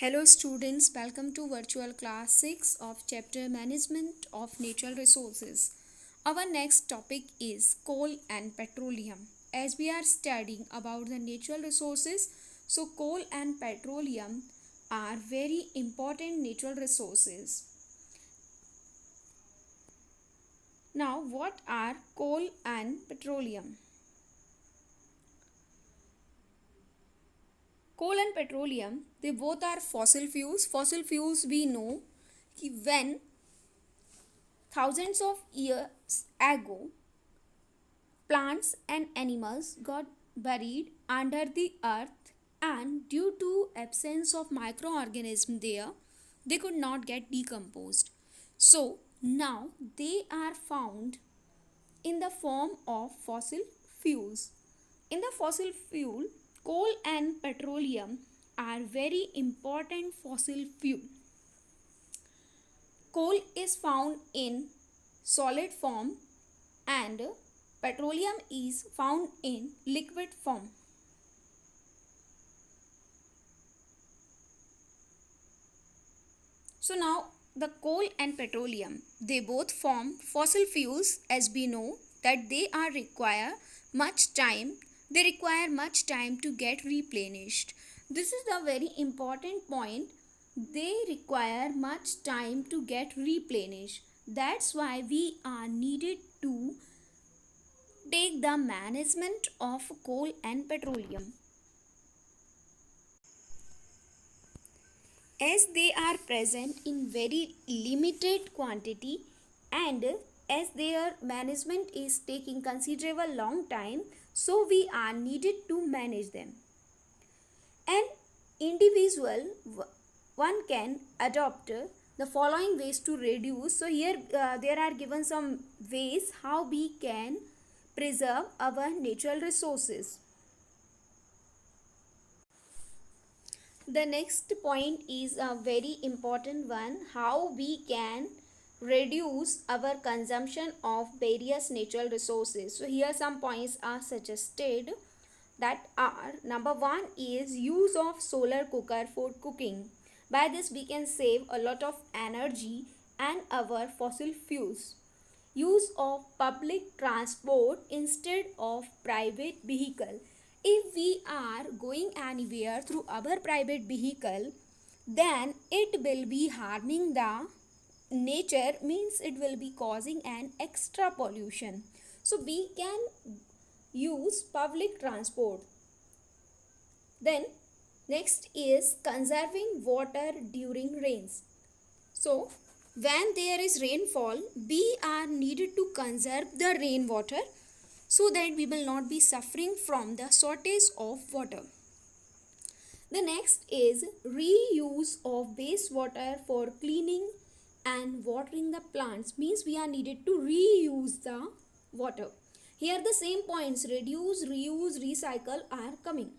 Hello students, welcome to virtual class 6 of chapter Management of Natural Resources. Our next topic is coal and petroleum. As we are studying about the natural resources, so coal and petroleum are very important natural resources. Now, what are coal and petroleum? Coal and petroleum, they both are fossil fuels. Fossil fuels we know कि when thousands of years ago plants and animals got buried under the earth, and due to absence of microorganisms there, they could not get decomposed. So now they are found in the form of fossil fuels. In the fossil fuel, coal and petroleum are very important fossil fuel. Coal is found in solid form and petroleum is found in liquid form. So now the coal and petroleum, they both form fossil fuels. As we know that they require much time to get replenished. This is the very important point. They require much time to get replenished. That's why we are needed to take the management of coal and petroleum. As they are present in very limited quantity and as their management is taking considerable long time, so we are needed to manage them. An individual one can adopt the following ways to reduce. So here there are given some ways how we can preserve our natural resources. The next point is a very important one, how we can reduce our consumption of various natural resources. So here some points are suggested, that are: number one is use of solar cooker for cooking. By this we can save a lot of energy and our fossil fuels. Use of public transport instead of private vehicle. If we are going anywhere through our private vehicle, then it will be harming the nature, means it will be causing an extra pollution. So we can use public transport. Then next is conserving water during rains. So when there is rainfall, we are needed to conserve the rainwater so that we will not be suffering from the shortage of water. The next is reuse of wastewater for cleaning and watering the plants, means we are needed to reuse the water. Here the same points, reduce, reuse, recycle, are coming.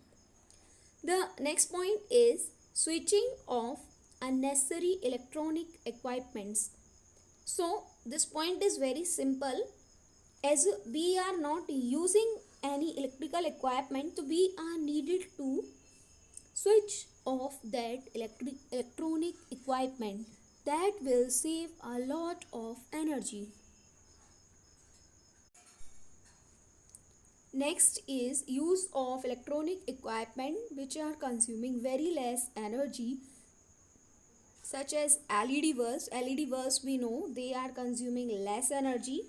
The next point is switching off unnecessary electronic equipments. So this point is very simple. As we are not using any electrical equipment, so we are needed to switch off that electronic equipment. That will save a lot of energy. Next is use of electronic equipment which are consuming very less energy, such as LED bulbs. LED bulbs we know they are consuming less energy.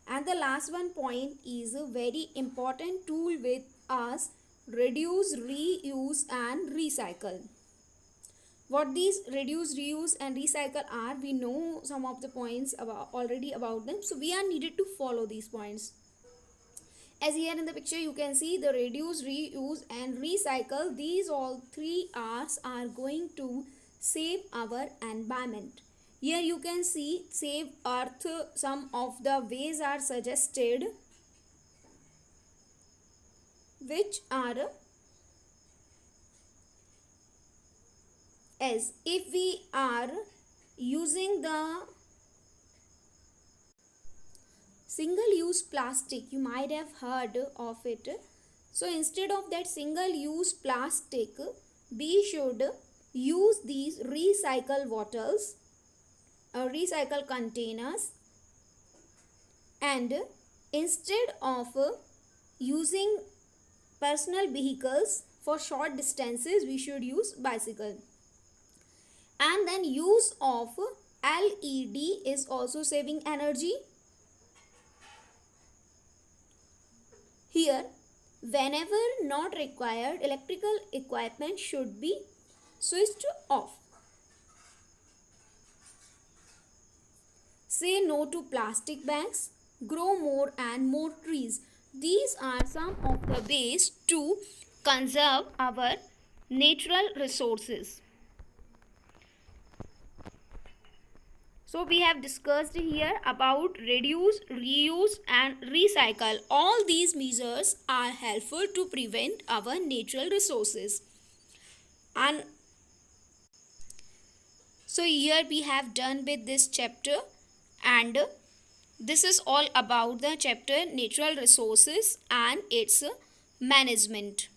And the last one point is a very important tool with us: reduce, reuse and recycle. What these reduce, reuse and recycle are, we know some of the points already about them, so we are needed to follow these points. As here in the picture you can see, the reduce, reuse and recycle, these all three R's are going to save our environment. Here you can see save earth, some of the ways are suggested, which are as if we are using the single use plastic, you might have heard of it. So instead of that single use plastic, we should use these recycle bottles or recycle containers, and instead of using personal vehicles for short distances, we should use bicycle. And then use of LED is also saving energy. Here, whenever not required, electrical equipment should be switched off. Say no to plastic bags. Grow more and more trees. These are some of the ways to conserve our natural resources. So we have discussed here about reduce, reuse and recycle. All these measures are helpful to prevent our natural resources. And so here we have done with this chapter, and this is all about the chapter natural resources and its management.